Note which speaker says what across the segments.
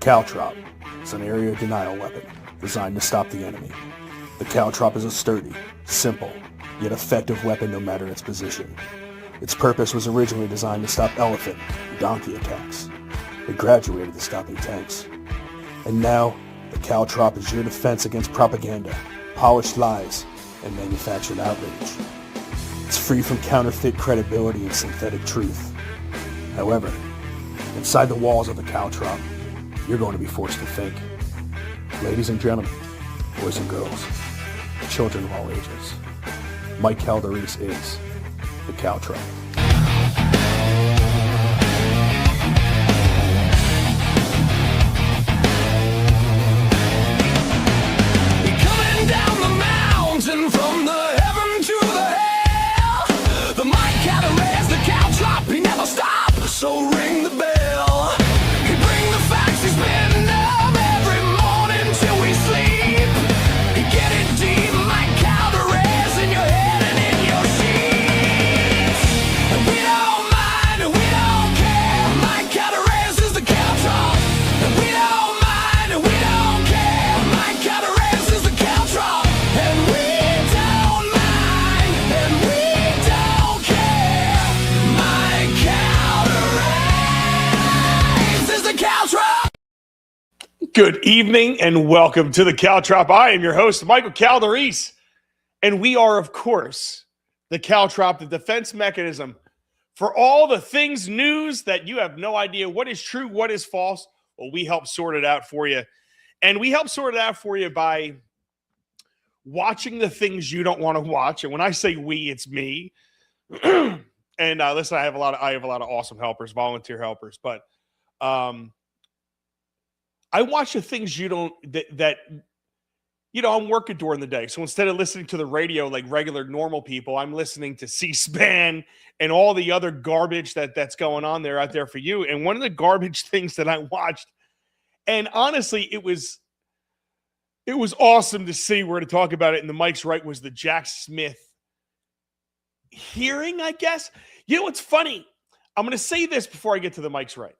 Speaker 1: caltrop is an area denial weapon designed to stop the enemy. The caltrop is a sturdy, simple, yet effective weapon no matter its position. Its purpose was originally designed to stop elephant and donkey attacks. It graduated to stopping tanks. And now, the caltrop is your defense against propaganda, polished lies, and manufactured outrage. It's free from counterfeit credibility and synthetic truth. However, inside the walls of the caltrop, you're going to be forced to think. Ladies and gentlemen, boys and girls, children of all ages, Mike Calderese is the caltrop.
Speaker 2: Coming down the mountain from the heaven to the hell, the Mike Calderese, the caltrop, he never stops, so ring the bell. He bring the facts, he's been up every morning till we sleep. He get it deep, Mike Calderese, in your head and in your sheets. And we don't mind and we don't care, Mike Calderese is the caltrop. And we don't mind and we don't care, Mike Calderese is the caltrop. And we don't mind and we don't care, Mike Calderese is the caltrop.
Speaker 3: Good evening and welcome to the Caltrop. I am your host, Michael Calderese, and we are, of course, the Caltrop, the defense mechanism for all the things news that you have no idea what is true, what is false. Well, we help sort it out for you, and we help sort it out for you by watching the things you don't want to watch. And when I say we, it's me. And listen, I have a lot of awesome helpers, volunteer helpers, but I watch the things you don't, that I'm working during the day. So instead of listening to the radio like regular normal people, I'm listening to C-SPAN and all the other garbage that's going on there out there for you. And one of the garbage things that I watched, and honestly, it was awesome to see. We're going to talk about it, and the mic's right, was the Jack Smith hearing, I guess. You know what's funny? I'm going to say this before I get to the mic's right.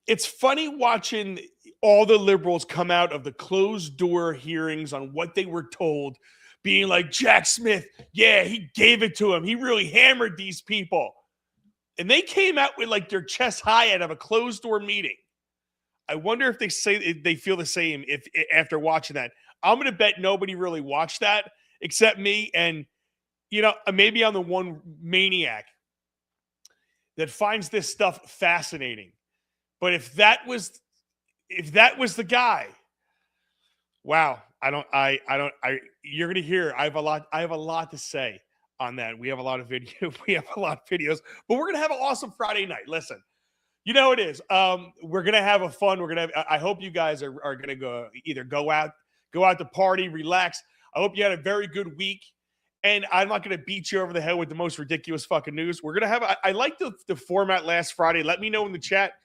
Speaker 3: It's funny watching all the liberals come out of the closed door hearings on what they were told, being like, Jack Smith, yeah, he gave it to him. He really hammered these people. And they came out with like their chest high out of a closed door meeting. I wonder if they feel the same if after watching that. I'm going to bet nobody really watched that except me. And, maybe I'm the one maniac that finds this stuff fascinating. But if that was the guy, wow, you're going to hear, I have a lot to say on that. We have a lot of videos, but we're going to have an awesome Friday night. Listen, you know it is. We're going to have a fun. I hope you guys are going to go out to party, relax. I hope you had a very good week. And I'm not going to beat you over the head with the most ridiculous fucking news. We're going to have, I liked the format last Friday. Let me know in the chat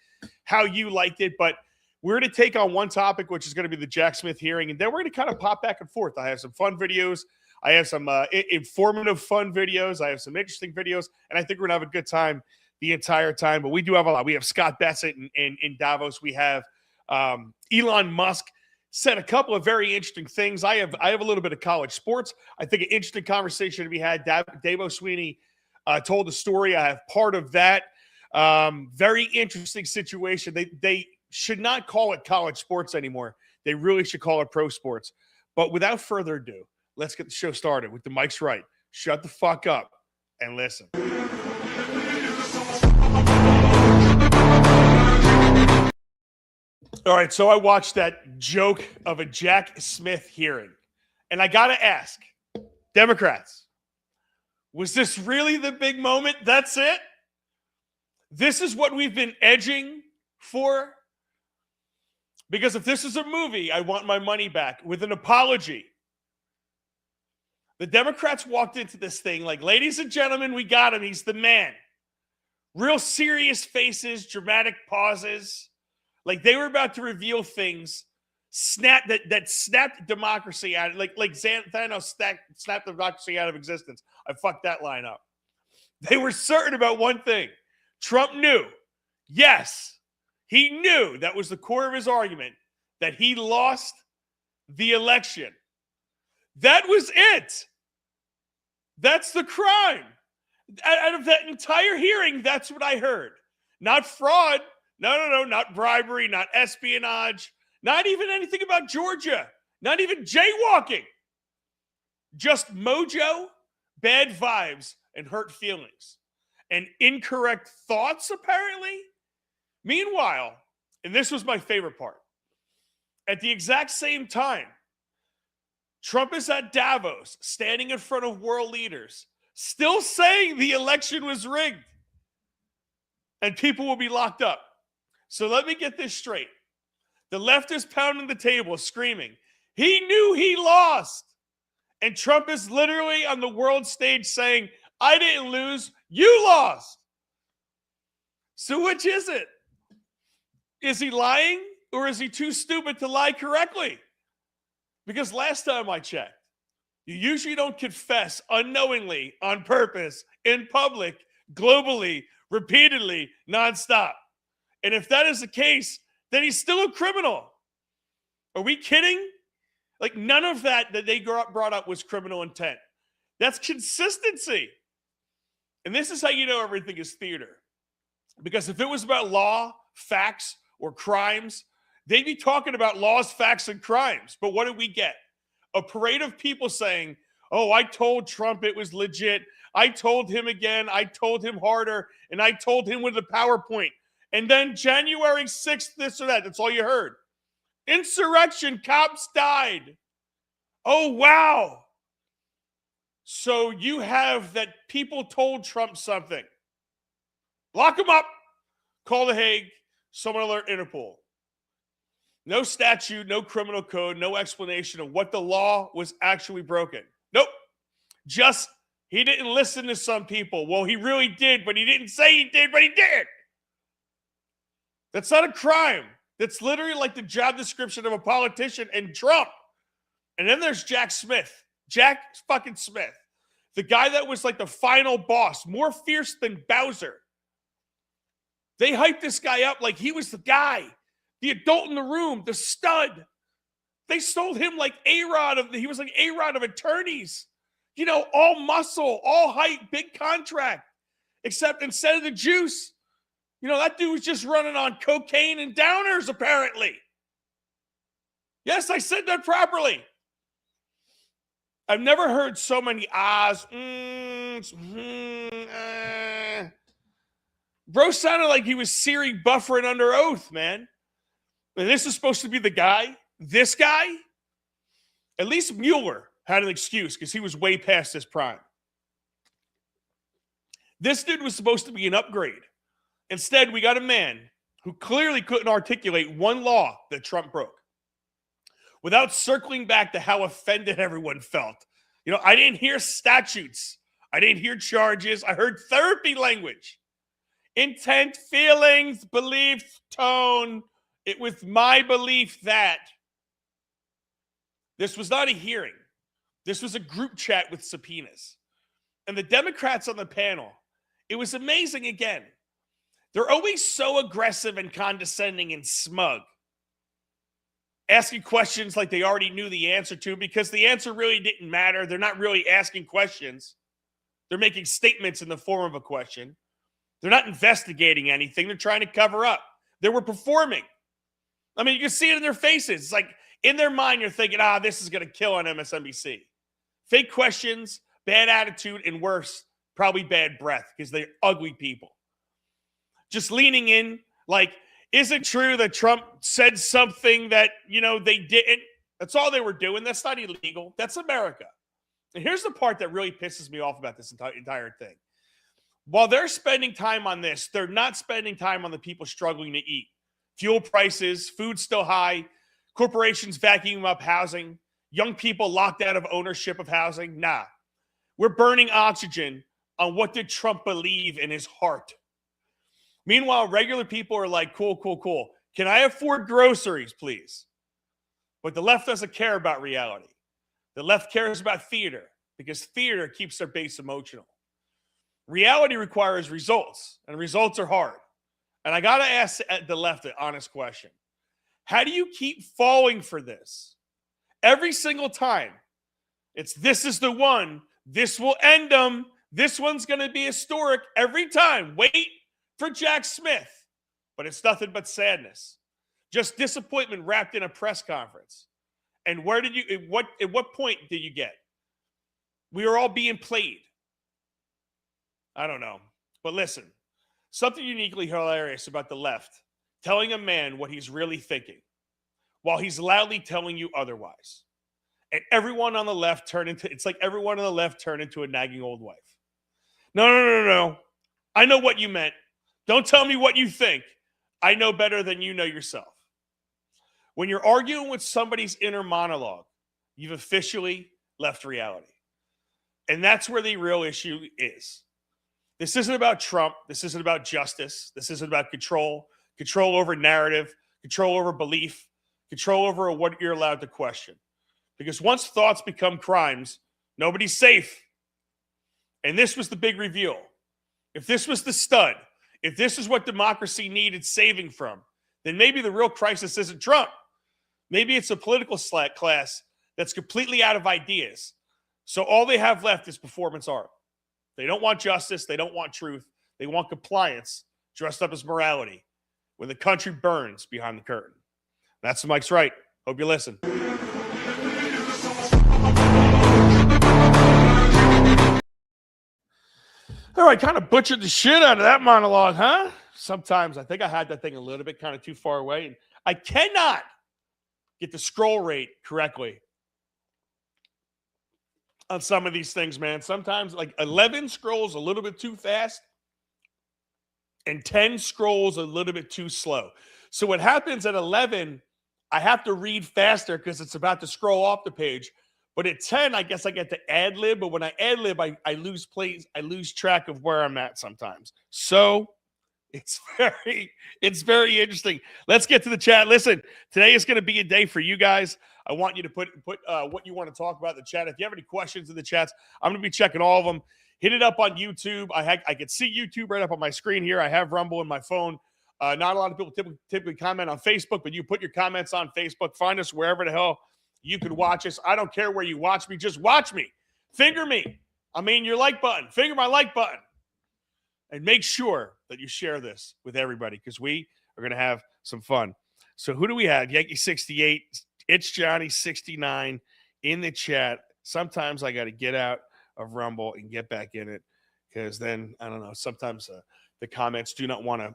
Speaker 3: how you liked it, but we're going to take on one topic, which is going to be the Jack Smith hearing, and then we're going to kind of pop back and forth. I have some fun videos. I have some informative fun videos. I have some interesting videos, and I think we're going to have a good time the entire time, but we do have a lot. We have Scott Bassett in Davos. We have Elon Musk said a couple of very interesting things. I have a little bit of college sports. I think an interesting conversation to be had. Davos Sweeney told the story. I have part of that. Very interesting situation. They should not call it college sports anymore. They really should call it pro sports. But without further ado, let's get the show started with the mic's right. Shut the fuck up and listen. All right, so I watched that joke of a Jack Smith hearing, and I got to ask, Democrats, was this really the big moment? That's it? This is what we've been edging for? Because if this is a movie, I want my money back with an apology. The Democrats walked into this thing like, ladies and gentlemen, we got him. He's the man. Real serious faces, dramatic pauses. Like they were about to reveal things that snapped democracy out. Like Thanos snapped democracy out of existence. I fucked that line up. They were certain about one thing. Trump knew. Yes, He knew that was the core of his argument, that he lost the election. That was it. That's the crime. Out of that entire hearing, that's what I heard. Not fraud. No, not bribery, not espionage, not even anything about Georgia, not even jaywalking. Just mojo, bad vibes, and hurt feelings. And incorrect thoughts, apparently. Meanwhile, and this was my favorite part, at the exact same time, Trump is at Davos, standing in front of world leaders, still saying the election was rigged and people will be locked up. So let me get this straight. The left is pounding the table, screaming, he knew he lost. And Trump is literally on the world stage saying, I didn't lose, you lost. So which is it? Is he lying or is he too stupid to lie correctly? Because last time I checked, you usually don't confess unknowingly, on purpose, in public, globally, repeatedly, nonstop. And if that is the case, then he's still a criminal. Are we kidding? Like none of that they brought up was criminal intent. That's consistency. And this is how you know everything is theater. Because if it was about law, facts, or crimes, they'd be talking about laws, facts, and crimes. But what did we get? A parade of people saying, oh, I told Trump it was legit. I told him again. I told him harder. And I told him with the PowerPoint. And then January 6th, this or that. That's all you heard. Insurrection, cops died. Oh, wow. So you have that people told Trump something. Lock him up. Call the Hague. Someone alert Interpol. No statute, no criminal code, no explanation of what the law was actually broken. Nope. Just he didn't listen to some people. Well, he really did, but he didn't say he did, but he did. That's not a crime. That's literally like the job description of a politician and Trump. And then there's Jack Smith. Jack fucking Smith. The guy that was like the final boss, more fierce than Bowser. They hyped this guy up like he was the guy, the adult in the room, the stud. They sold him like A-Rod he was like A-Rod of attorneys. You know, all muscle, all height, big contract. Except instead of the juice, you know, that dude was just running on cocaine and downers, apparently. Yes, I said that properly. I've never heard so many ahs, Bro sounded like he was Siri buffering under oath, man. And this is supposed to be the guy? This guy? At least Mueller had an excuse because he was way past his prime. This dude was supposed to be an upgrade. Instead, we got a man who clearly couldn't articulate one law that Trump broke without circling back to how offended everyone felt. You know, I didn't hear statutes. I didn't hear charges. I heard therapy language. Intent, feelings, beliefs, tone. It was my belief that this was not a hearing. This was a group chat with subpoenas. And the Democrats on the panel, it was amazing again. They're always so aggressive and condescending and smug. Asking questions like they already knew the answer to because the answer really didn't matter. They're not really asking questions. They're making statements in the form of a question. They're not investigating anything. They're trying to cover up. They were performing. I mean, you can see it in their faces. It's like in their mind, you're thinking, this is going to kill on MSNBC. Fake questions, bad attitude, and worse, probably bad breath because they're ugly people. Just leaning in like, is it true that Trump said something that, you know, they didn't? That's all they were doing. That's not illegal. That's America. And here's the part that really pisses me off about this entire thing. While they're spending time on this, they're not spending time on the people struggling to eat. Fuel prices, food still high, corporations vacuuming up housing, young people locked out of ownership of housing. Nah, we're burning oxygen on what did Trump believe in his heart. Meanwhile, regular people are like, cool. Can I afford groceries, please? But the left doesn't care about reality. The left cares about theater because theater keeps their base emotional. Reality requires results, and results are hard. And I got to ask the left an honest question. How do you keep falling for this? Every single time. This is the one. This will end them. This one's going to be historic every time. Wait for Jack Smith. But it's nothing but sadness. Just disappointment wrapped in a press conference. And where did you, at what point did you get? We are all being played. I don't know. But listen, something uniquely hilarious about the left telling a man what he's really thinking while he's loudly telling you otherwise. And everyone on the left it's like everyone on the left turned into a nagging old wife. No. I know what you meant. Don't tell me what you think. I know better than you know yourself. When you're arguing with somebody's inner monologue, you've officially left reality. And that's where the real issue is. This isn't about Trump. This isn't about justice. This isn't about control over narrative, control over belief, control over what you're allowed to question. Because once thoughts become crimes, nobody's safe. And this was the big reveal. If this was the stud, if this is what democracy needed saving from, then maybe the real crisis isn't Trump. Maybe it's a political class that's completely out of ideas. So all they have left is performance art. They don't want justice. They don't want truth. They want compliance dressed up as morality when the country burns behind the curtain. That's the Mike's Right. Hope you listen. All right, kind of butchered the shit out of that monologue, huh? Sometimes I think I had that thing a little bit kind of too far away. And I cannot get the scroll rate correctly on some of these things, man. Sometimes like 11 scrolls a little bit too fast and 10 scrolls a little bit too slow. So what happens at 11, I have to read faster because it's about to scroll off the page. But at 10, I guess I get to ad lib. But when I ad lib, I lose lose track of where I'm at sometimes. So it's very interesting. Let's get to the chat. Listen, today is going to be a day for you guys. I want you to put what you want to talk about in the chat. If you have any questions in the chats, I'm going to be checking all of them. Hit it up on YouTube. I can see YouTube right up on my screen here. I have Rumble in my phone. Not a lot of people typically comment on Facebook, but you put your comments on Facebook. Find us wherever the hell you can watch us. I don't care where you watch me. Just watch me. Finger me. I mean, your like button. Finger my like button. And make sure that you share this with everybody because we are going to have some fun. So who do we have? Yankee 68. It's Johnny 69 in the chat. Sometimes I got to get out of Rumble and get back in it because then, I don't know, sometimes the comments do not want to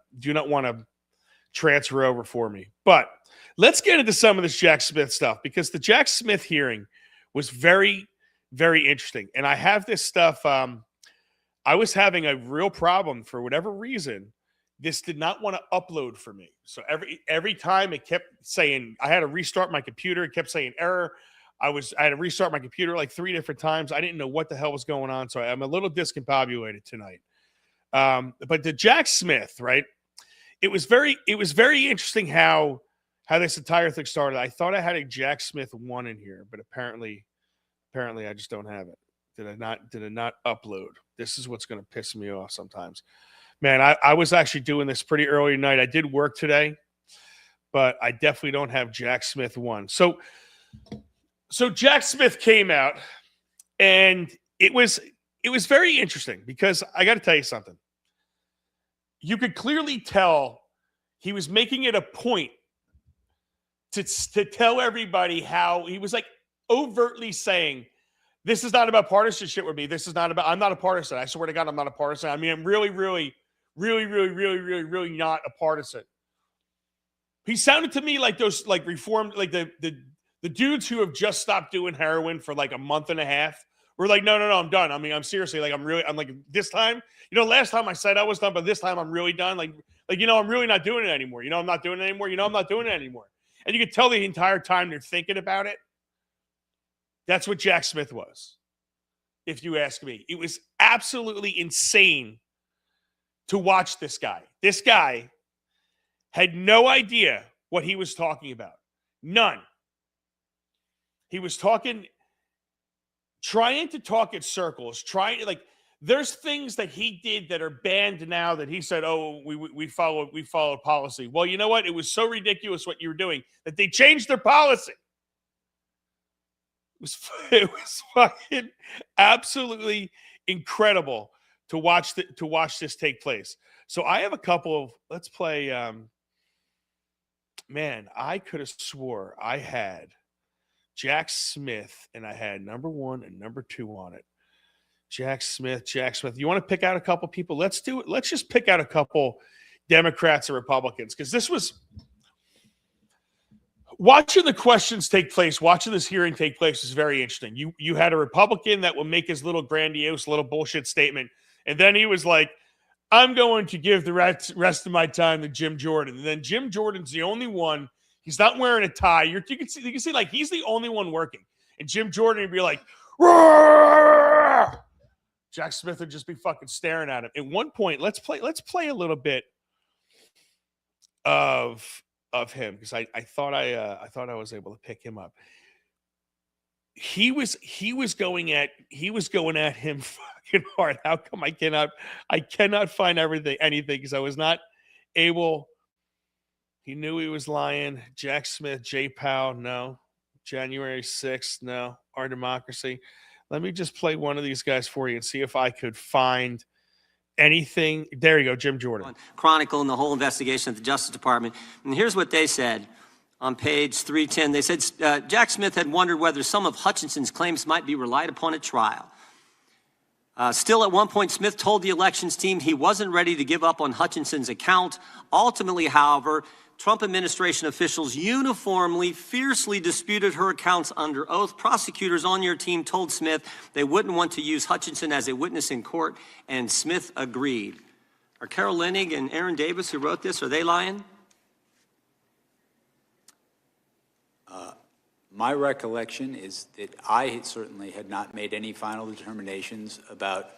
Speaker 3: transfer over for me. But let's get into some of this Jack Smith stuff because the Jack Smith hearing was very, very interesting. And I have this stuff. I was having a real problem for whatever reason. This did not want to upload for me. So every time it kept saying, I had to restart my computer. It kept saying error. I had to restart my computer like 3 different times. I didn't know what the hell was going on. So I'm a little discombobulated tonight. But the Jack Smith, right? It was very interesting how this entire thing started. I thought I had a Jack Smith 1 in here, but apparently I just don't have it. Did it not upload? This is what's going to piss me off sometimes. Man, I was actually doing this pretty early tonight. I did work today, but I definitely don't have Jack Smith 1. So Jack Smith came out, and it was very interesting because I got to tell you something. You could clearly tell he was making it a point to tell everybody how he was like overtly saying, this is not about partisanship with me. This is not about, I'm not a partisan. I swear to God, I'm not a partisan. I mean, I'm really not a partisan. He sounded to me like those like reformed, like the dudes who have just stopped doing heroin for like a month and a half. We're like, no, I'm done. I mean, I'm seriously, like, I'm like, this time, last time I said I was done, but this time I'm really done. Like, I'm really not doing it anymore. I'm not doing it anymore. I'm not doing it anymore. And you could tell the entire time they're thinking about it. That's what Jack Smith was, if you ask me. It was absolutely insane to watch this guy. This guy had no idea what he was talking about. None. He was trying to talk in circles, There's things that he did that are banned now that he said, "Oh, we followed policy." Well, you know what? It was so ridiculous what you were doing that they changed their policy. It was fucking absolutely incredible to watch this take place. So I have a couple of, let's play. Man, I could have swore I had Jack Smith and I had number 1 and number 2 on it. Jack Smith. You want to pick out a couple people? Let's do it. Let's just pick out a couple Democrats and Republicans, because this was watching the questions take place, watching this hearing take place is very interesting. You had a Republican that will make his little grandiose little bullshit statement, and then he was like, I'm going to give the rest of my time to Jim Jordan. And then Jim Jordan's the only one. He's not wearing a tie. You can see like he's the only one working. And Jim Jordan would be like, roar! Jack Smith would just be fucking staring at him. At one point, let's play a little bit of him, because I thought I was able to pick him up. He was going at him fucking hard. How come I cannot find anything because I was not able. He knew he was lying. Jack Smith, J. Powell, no. January 6th, no. Our democracy. Let me just play one of these guys for you and see if I could find anything. There you go, Jim Jordan.
Speaker 4: Chronicle and the whole investigation at the Justice Department. And here's what they said on page 310. They said Jack Smith had wondered whether some of Hutchinson's claims might be relied upon at trial. Still, at one point, Smith told the elections team he wasn't ready to give up on Hutchinson's account. Ultimately, however, Trump administration officials uniformly, fiercely disputed her accounts under oath. Prosecutors on your team told Smith they wouldn't want to use Hutchinson as a witness in court, and Smith agreed. Are Carol Leonnig and Aaron Davis, who wrote this, are they lying?
Speaker 5: My recollection is that I certainly had not made any final determinations about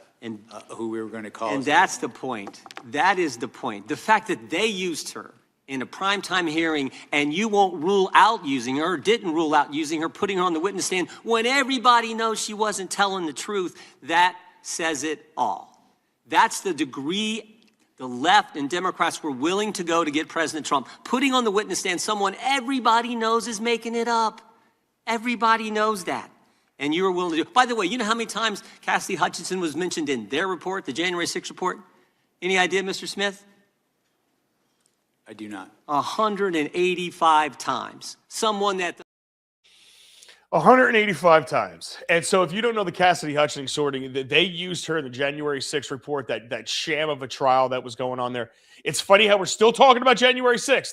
Speaker 5: who we were going to call.
Speaker 4: And that's the point. That is the point. The fact that they used her in a primetime hearing and you won't rule out using her, or didn't rule out using her, putting her on the witness stand when everybody knows she wasn't telling the truth, that says it all. That's the degree the left and Democrats were willing to go to get President Trump, putting on the witness stand someone everybody knows is making it up. Everybody knows that. And you were willing to do it. By the way, you know how many times Cassidy Hutchinson was mentioned in their report, the January 6th report? Any idea, Mr. Smith?
Speaker 5: I do not.
Speaker 4: 185 times. Someone that...
Speaker 3: 185 times. And so if you don't know the Cassidy Hutchinson sorting, they used her in the January 6th report, that sham of a trial that was going on there. It's funny how we're still talking about January 6th.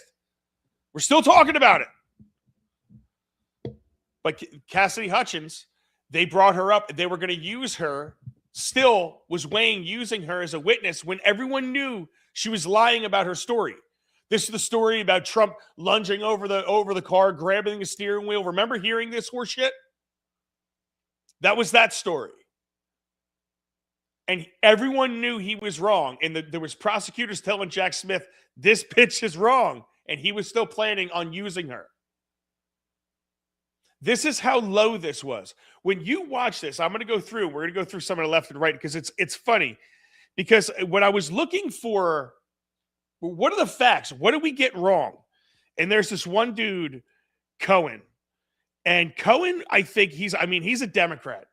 Speaker 3: We're still talking about it. But Cassidy Hutchins, they brought her up. They were going to use her, still was weighing using her as a witness when everyone knew she was lying about her story. This is the story about Trump lunging over the car, grabbing the steering wheel. Remember hearing this horse shit? That was that story. And everyone knew he was wrong. And there was prosecutors telling Jack Smith, this bitch is wrong. And he was still planning on using her. This is how low this was. When you watch this, we're going to go through some of the left and right, because it's funny. Because when I was looking for, what are the facts? What did we get wrong? And there's this one dude, Cohen. And Cohen, I think he's a Democrat.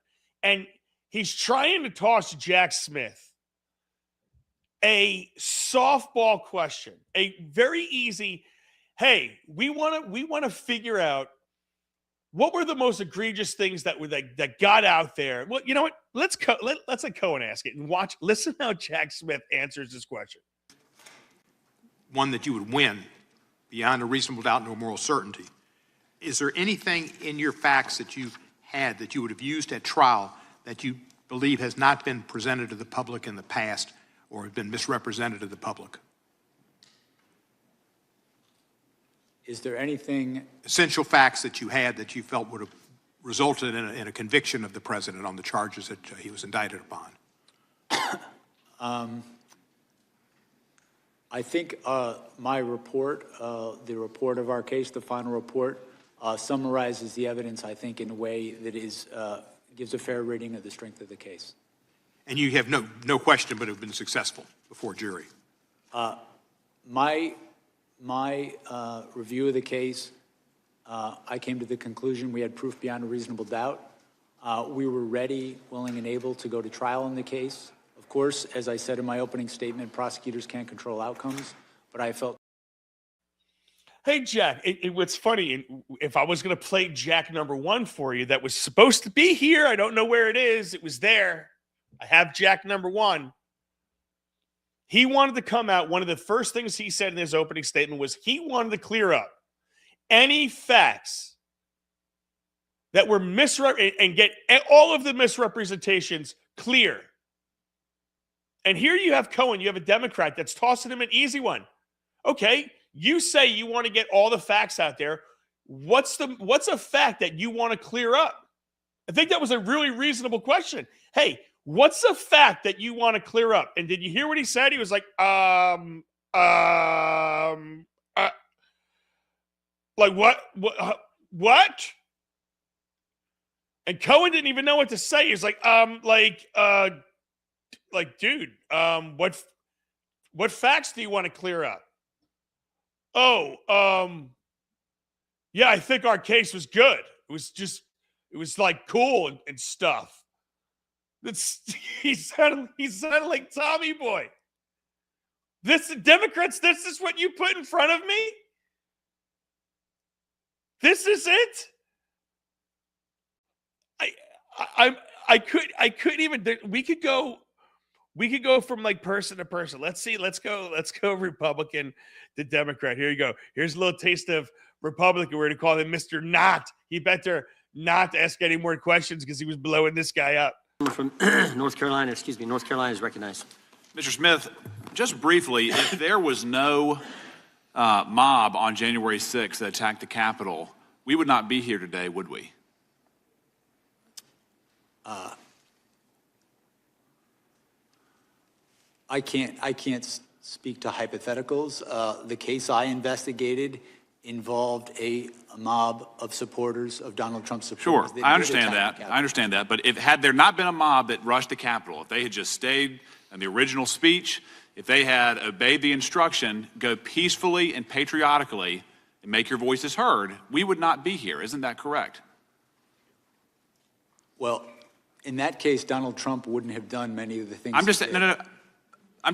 Speaker 3: And he's trying to toss Jack Smith a softball question, a very easy, hey, we want to figure out what were the most egregious things that got out there. Well, you know what? Let's let Cohen ask it and listen how Jack Smith answers this question.
Speaker 6: One that you would win beyond a reasonable doubt, no moral certainty. Is there anything in your facts that you had that you would have used at trial that you believe has not been presented to the public in the past or have been misrepresented to the public?
Speaker 5: Is there anything...
Speaker 6: Essential facts that you had that you felt would have resulted in a conviction of the president on the charges that he was indicted upon?
Speaker 5: I think my report, the report of our case, the final report, summarizes the evidence, I think, in a way that gives a fair reading of the strength of the case.
Speaker 6: And you have no question but have been successful before a jury.
Speaker 5: My review of the case, I came to the conclusion we had proof beyond a reasonable doubt. We were ready, willing, and able to go to trial in the case. Of course, as I said in my opening statement, prosecutors can't control outcomes, but I felt.
Speaker 3: Hey, Jack, what's funny, if I was going to play Jack number 1 for you, that was supposed to be here. I don't know where it is. It was there. I have Jack number 1. He wanted to come out. One of the first things he said in his opening statement was he wanted to clear up any facts that were and get all of the misrepresentations clear. And here you have Cohen. You have a Democrat that's tossing him an easy one. Okay, you say you want to get all the facts out there. What's a fact that you want to clear up? I think that was a really reasonable question. Hey, what's a fact that you want to clear up? And did you hear what he said? He was like, like what? And Cohen didn't even know what to say. He was like, dude, what facts do you want to clear up? Yeah, I think our case was good. It was like cool and stuff. He sounded like Tommy Boy. Democrats, this is what you put in front of me? This is it? I couldn't even. We could go from like person to person. Let's go Republican to Democrat. Here you go. Here's a little taste of Republican. We're going to call him Mr. Not. He better not ask any more questions because he was blowing this guy up.
Speaker 4: From North Carolina is recognized.
Speaker 7: Mr. Smith, just briefly, if there was no mob on January 6th that attacked the Capitol, we would not be here today, would we?
Speaker 5: I can't speak to hypotheticals. The case I investigated involved a mob of supporters of Donald Trump supporters.
Speaker 7: Sure, I understand that. But had there not been a mob that rushed the Capitol, if they had just stayed in the original speech, if they had obeyed the instruction, go peacefully and patriotically and make your voices heard, we would not be here. Isn't that correct?
Speaker 5: Well, in that case, Donald Trump wouldn't have done many of the things.
Speaker 7: I'm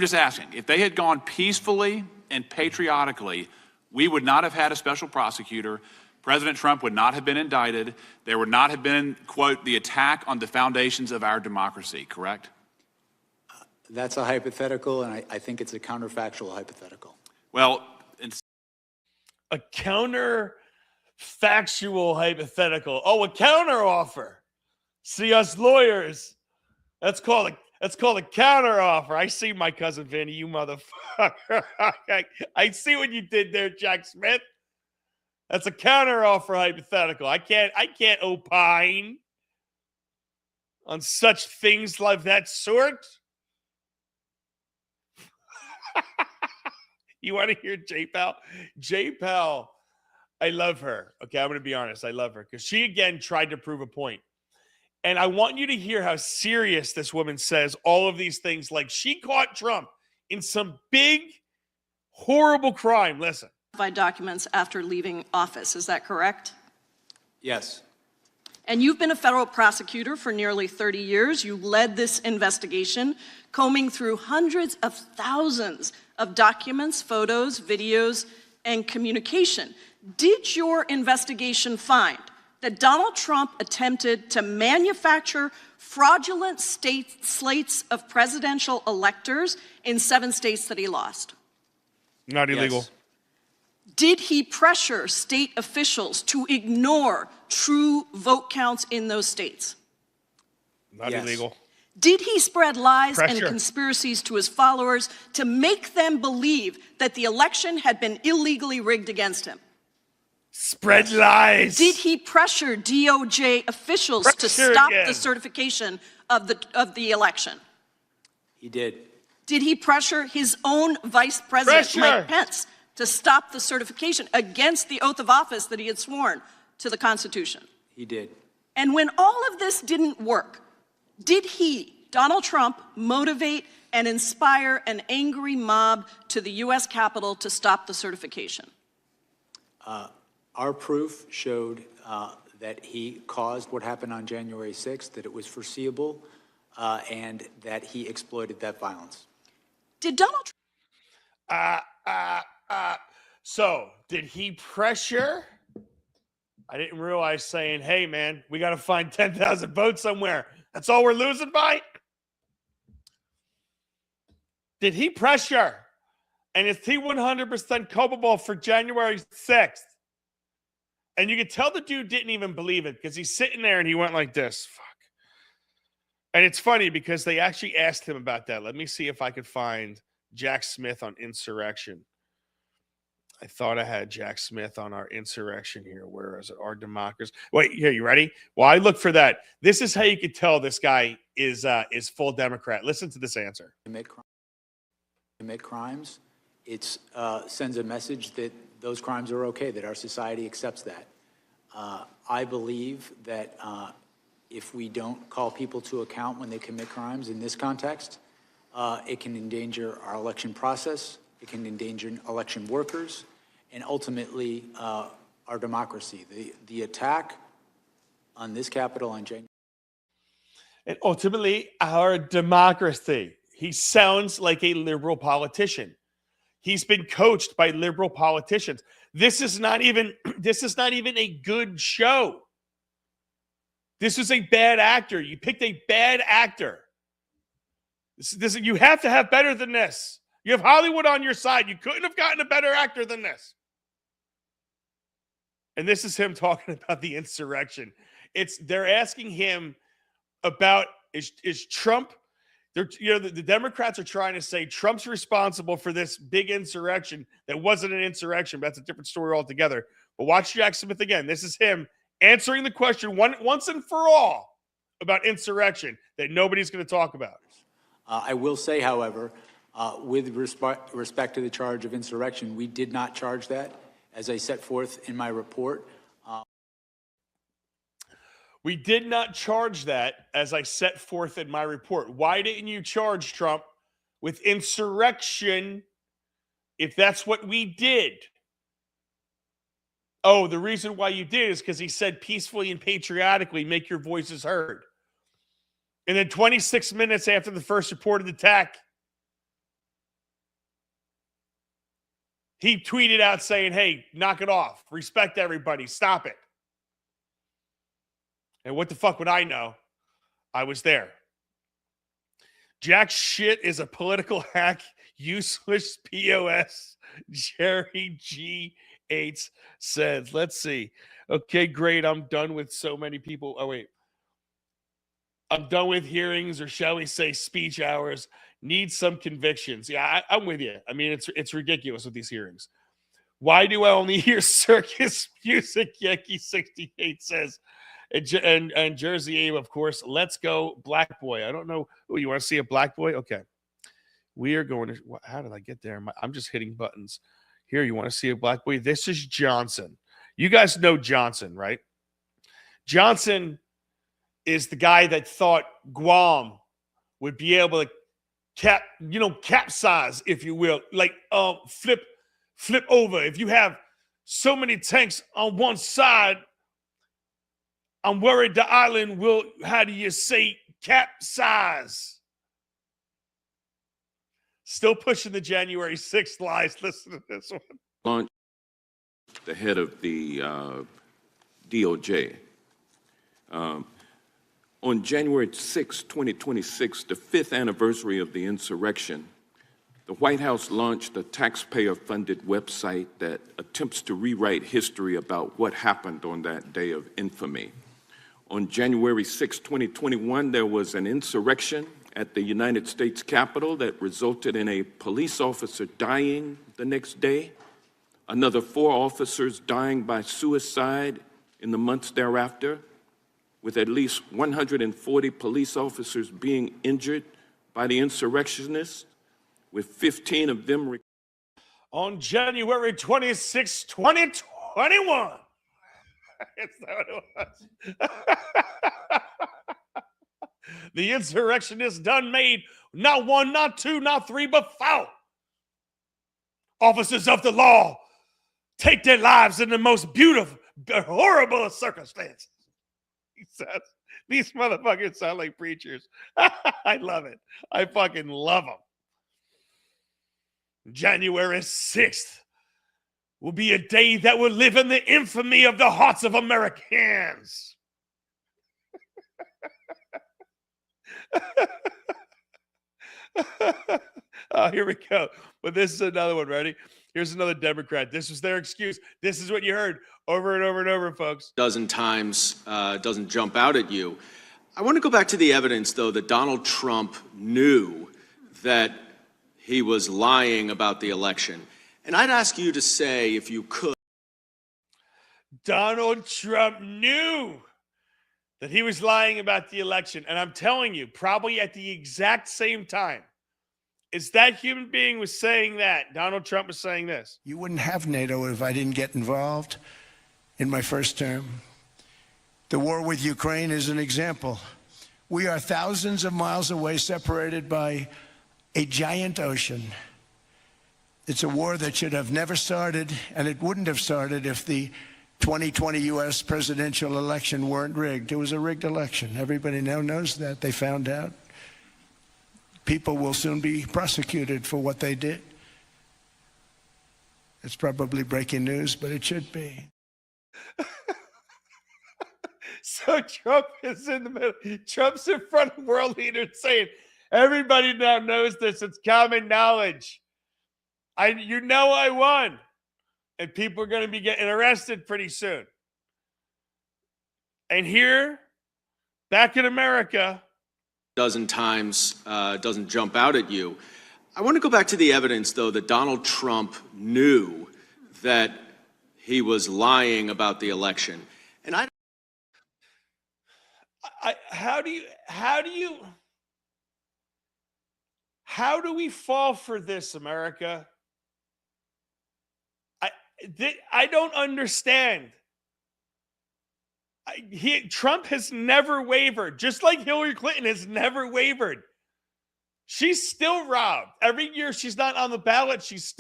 Speaker 7: just asking. If they had gone peacefully and patriotically, we would not have had a special prosecutor. President Trump would not have been indicted. There would not have been, quote, the attack on the foundations of our democracy, correct?
Speaker 5: That's a hypothetical, and I think it's a counterfactual hypothetical.
Speaker 7: Well,
Speaker 3: a counterfactual hypothetical. Oh, a counteroffer. See, us lawyers, that's called a counteroffer. I see, my cousin Vinny, you motherfucker. I see what you did there, Jack Smith. That's a counteroffer hypothetical. I can't opine on such things like that sort. You want to hear J-Pal? J-Pal, I love her. Okay, I'm going to be honest. I love her because she, again, tried to prove a point. And I want you to hear how serious this woman says all of these things. Like she caught Trump in some big, horrible crime. Listen.
Speaker 8: Documents after leaving office. Is that correct?
Speaker 5: Yes.
Speaker 8: And you've been a federal prosecutor for nearly 30 years. You led this investigation, combing through hundreds of thousands of documents, photos, videos, and communication. Did your investigation find that Donald Trump attempted to manufacture fraudulent slates of presidential electors in 7 states that he lost?
Speaker 3: Not illegal.
Speaker 5: Yes.
Speaker 8: Did he pressure state officials to ignore true vote counts in those states?
Speaker 3: Not illegal.
Speaker 8: Did he spread lies and conspiracies to his followers to make them believe that the election had been illegally rigged against him?
Speaker 3: Spread lies.
Speaker 8: Did he pressure DOJ officials to stop the certification of the election?
Speaker 5: He did.
Speaker 8: Did he pressure his own vice president, Mike Pence, to stop the certification against the oath of office that he had sworn to the Constitution?
Speaker 5: He did.
Speaker 8: And when all of this didn't work, did he Donald Trump motivate and inspire an angry mob to the U.S. Capitol to stop the certification?
Speaker 5: Our proof showed that he caused what happened on January 6th, that it was foreseeable, and that he exploited that violence.
Speaker 8: Did Donald
Speaker 3: So, did he pressure? I didn't realize saying, hey, man, we got to find 10,000 votes somewhere. That's all we're losing by? Did he pressure? And is he 100% culpable for January 6th? And you could tell the dude didn't even believe it because he's sitting there and he went like this. Fuck. And it's funny because they actually asked him about that. Let me see if I could find Jack Smith on insurrection. I thought I had Jack Smith on our insurrection here. Where is it? Our democracy. Wait, here, you ready? Well, I look for that. This is how you could tell this guy is full Democrat. Listen to this answer.
Speaker 5: Commit crimes, it sends a message that those crimes are okay, that our society accepts that. I believe that if we don't call people to account when they commit crimes in this context, it can endanger our election process, it can endanger election workers, and ultimately our democracy. The attack on this Capitol on January.
Speaker 3: And ultimately our democracy. He sounds like a liberal politician. He's been coached by liberal politicians. This is not even a good show. This is a bad actor. You picked a bad actor. You have to have better than this. You have Hollywood on your side. You couldn't have gotten a better actor than this. And this is him talking about the insurrection. They're asking him about is Trump. The Democrats are trying to say Trump's responsible for this big insurrection that wasn't an insurrection, but that's a different story altogether. But watch Jack Smith again. This is him answering the question once and for all about insurrection that nobody's going to talk about.
Speaker 5: I will say, however, with respect to the charge of insurrection, we did not charge that, as I set forth in my report.
Speaker 3: We did not charge that, as I set forth in my report. Why didn't you charge Trump with insurrection if that's what we did? Oh, the reason why you did is because he said peacefully and patriotically, make your voices heard. And then 26 minutes after the first reported attack, he tweeted out saying, hey, knock it off. Respect everybody. Stop it. And what the fuck would I know? I was there. Jack shit is a political hack, useless POS. Jerry G8 says, let's see. Okay, great. I'm done with so many people. Oh, wait. I'm done with hearings, or shall we say speech hours. Need some convictions. Yeah, I'm with you. I mean, it's ridiculous with these hearings. Why do I only hear circus music? Yankee 68 says. And Jersey Abe, of course. Let's go, Black Boy. I don't know. Oh, you want to see a Black Boy? Okay. We are going to. How did I get there? I'm just hitting buttons. Here, you want to see a Black Boy? This is Johnson. You guys know Johnson, right? Johnson is the guy that thought Guam would be able to capsize, if you will, like flip over. If you have so many tanks on one side, I'm worried the island will, how do you say, capsize. Still pushing the January 6th lies. Listen to this one.
Speaker 9: Launch the head of the DOJ. On January 6, 2026, the 5th anniversary of the insurrection, the White House launched a taxpayer-funded website that attempts to rewrite history about what happened on that day of infamy. On January 6, 2021, there was an insurrection at the United States Capitol that resulted in a police officer dying the next day, another 4 officers dying by suicide in the months thereafter, with at least 140 police officers being injured by the insurrectionists, with 15 of them
Speaker 3: on January 26, 2021. It's not what it was. The insurrectionists done made not one, not two, not three, but four. Officers of the law take their lives in the most beautiful, horrible of circumstances. He says, these motherfuckers sound like preachers. I love it. I fucking love them. January 6th will be a day that will live in the infamy of the hearts of Americans. Oh, here we go. But this is another one. Ready? Here's another Democrat. This was their excuse. This is what you heard over and over and over, folks.
Speaker 10: Dozen times doesn't jump out at you. I want to go back to the evidence, though, that Donald Trump knew that he was lying about the election. And I'd ask you to say, if you could.
Speaker 3: Donald Trump knew that he was lying about the election. And I'm telling you, probably at the exact same time as that human being was saying that, Donald Trump was saying this.
Speaker 11: You wouldn't have NATO if I didn't get involved in my first term. The war with Ukraine is an example. We are thousands of miles away, separated by a giant ocean. It's a war that should have never started, and it wouldn't have started if the 2020 U.S. presidential election weren't rigged. It was a rigged election. Everybody now knows that. They found out. People will soon be prosecuted for what they did. It's probably breaking news, but it should be.
Speaker 3: So Trump is in the middle. Trump's in front of world leaders saying, everybody now knows this. It's common knowledge. You know I won. And people are going to be getting arrested pretty soon. And here, back in America,
Speaker 10: Dozen times doesn't jump out at you. I want to go back to the evidence, though, that Donald Trump knew that he was lying about the election. And
Speaker 3: how do we fall for this, America? I don't understand. Trump has never wavered, just like Hillary Clinton has never wavered. She's still robbed. Every year she's not on the ballot, she's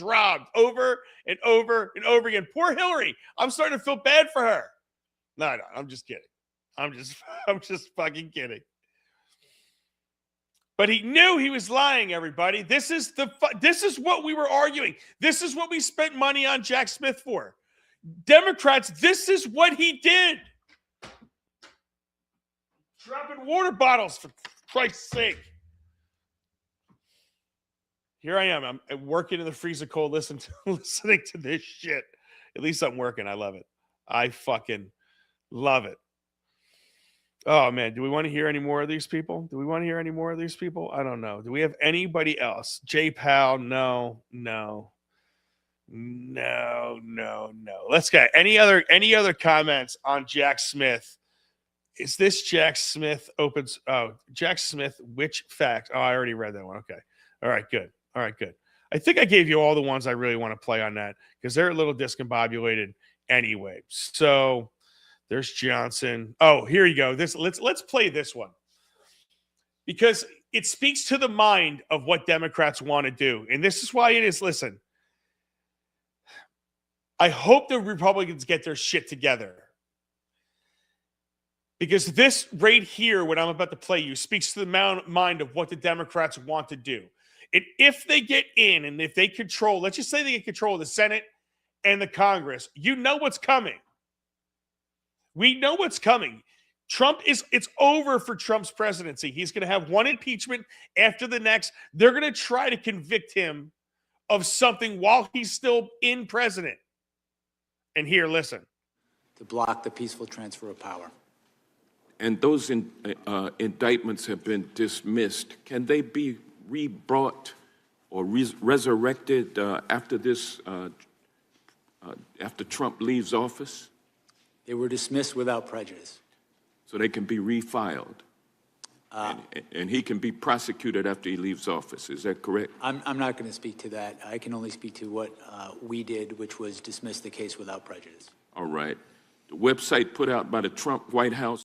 Speaker 3: robbed over and over and over again. Poor Hillary. I'm starting to feel bad for her. No, I'm just kidding. I'm just fucking kidding. But he knew he was lying, everybody. This is what we were arguing. This is what we spent money on Jack Smith for. Democrats, this is what he did. Dropping water bottles, for Christ's sake. Here I am. I'm working in the freezer cold listening to this shit. At least I'm working. I love it. I fucking love it. Oh, man. Do we want to hear any more of these people? I don't know. Do we have anybody else? J. Powell? No. Let's go. Any other comments on Jack Smith? Is this Jack Smith opens? Oh, Jack Smith, which fact? Oh, I already read that one. Okay. All right, good. I think I gave you all the ones I really want to play on that because they're a little discombobulated anyway. So there's Johnson. Oh, here you go. Let's play this one because it speaks to the mind of what Democrats want to do. And this is why it is. Listen, I hope the Republicans get their shit together. Because this right here, what I'm about to play you, speaks to the mind of what the Democrats want to do. And if they get in and if they control, let's just say they get control of the Senate and the Congress, you know what's coming. We know what's coming. It's over for Trump's presidency. He's going to have one impeachment after the next. They're going to try to convict him of something while he's still in president. And here, listen.
Speaker 5: To block the peaceful transfer of power.
Speaker 9: And those indictments have been dismissed. Can they be rebrought or resurrected after Trump leaves office?
Speaker 5: They were dismissed without prejudice.
Speaker 9: So they can be refiled? And he can be prosecuted after he leaves office. Is that correct?
Speaker 5: I'm not going to speak to that. I can only speak to what we did, which was dismiss the case without prejudice.
Speaker 9: All right. The website put out by the Trump White House.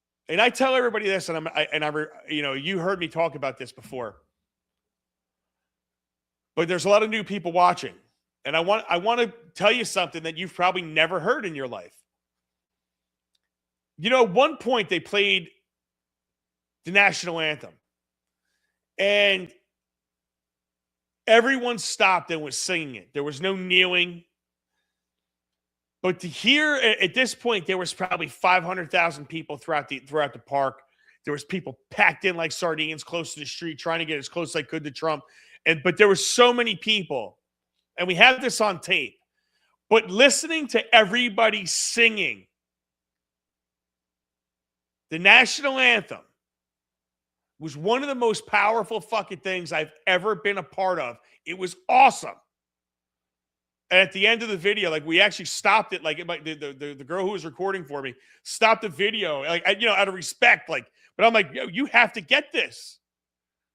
Speaker 3: And I tell everybody this, and you heard me talk about this before, but there's a lot of new people watching, and I want to tell you something that you've probably never heard in your life. You know, at one point they played the national anthem, and everyone stopped and was singing it. There was no kneeling. But to hear, at this point, there was probably 500,000 people throughout the park. There was people packed in like sardines close to the street, trying to get as close as I could to Trump. But there were so many people, and we have this on tape. But listening to everybody singing the national anthem was one of the most powerful fucking things I've ever been a part of. It was awesome. And at the end of the video, like, we actually stopped it. Like, the girl who was recording for me stopped the video, like, out of respect. Like, but I'm like, yo, you have to get this.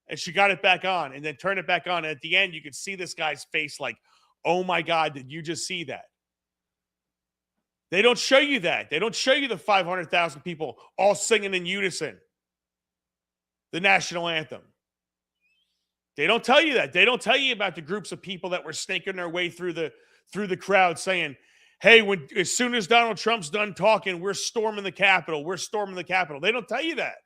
Speaker 3: And she got it back on and then turned it back on. And at the end, you could see this guy's face like, oh my God, did you just see that? They don't show you that. They don't show you the 500,000 people all singing in unison the national anthem. They don't tell you that. They don't tell you about the groups of people that were snaking their way through the crowd saying, hey, as soon as Donald Trump's done talking, we're storming the Capitol. We're storming the Capitol. They don't tell you that.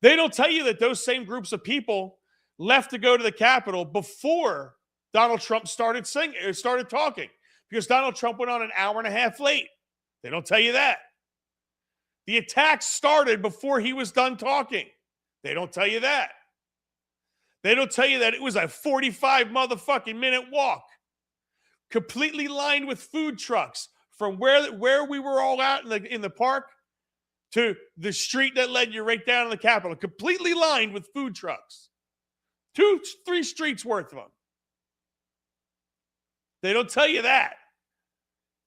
Speaker 3: They don't tell you that those same groups of people left to go to the Capitol before Donald Trump started talking, because Donald Trump went on an hour and a half late. They don't tell you that. The attack started before he was done talking. They don't tell you that. They don't tell you that it was a 45 motherfucking minute walk, completely lined with food trucks from where we were all out in the park to the street that led you right down to the Capitol, completely lined with food trucks. 2-3 streets worth of them. They don't tell you that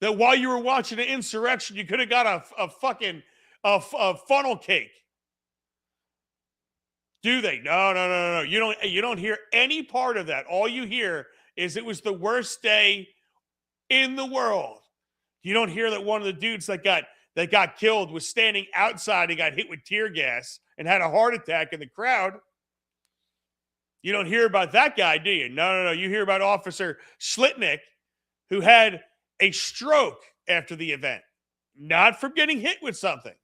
Speaker 3: while you were watching an insurrection, you could have got a fucking funnel cake. Do they? No. You don't hear any part of that. All you hear is it was the worst day in the world. You don't hear that one of the dudes that got killed was standing outside and got hit with tear gas and had a heart attack in the crowd. You don't hear about that guy, do you? No. You hear about Officer Schlitnick, who had a stroke after the event, not from getting hit with something.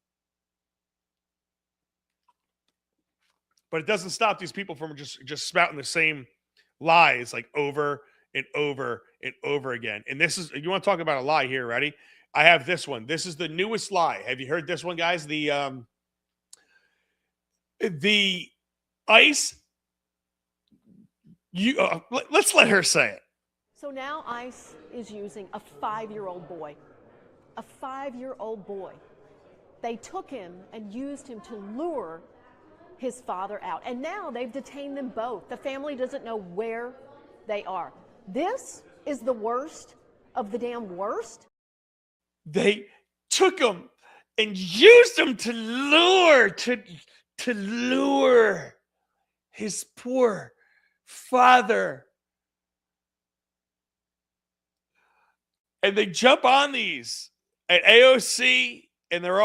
Speaker 3: But it doesn't stop these people from just spouting the same lies like over and over and over again. And this is, you want to talk about a lie here, ready? I have this one. This is the newest lie. Have you heard this one, guys? The ICE, let's let her say it.
Speaker 12: So now ICE is using a 5-year-old boy. A 5-year-old boy. They took him and used him to lure his father out. And now they've detained them both. The family doesn't know where they are. This is the worst of the damn worst.
Speaker 3: They took him and used him to lure his poor father. And they jump on these at AOC, and they're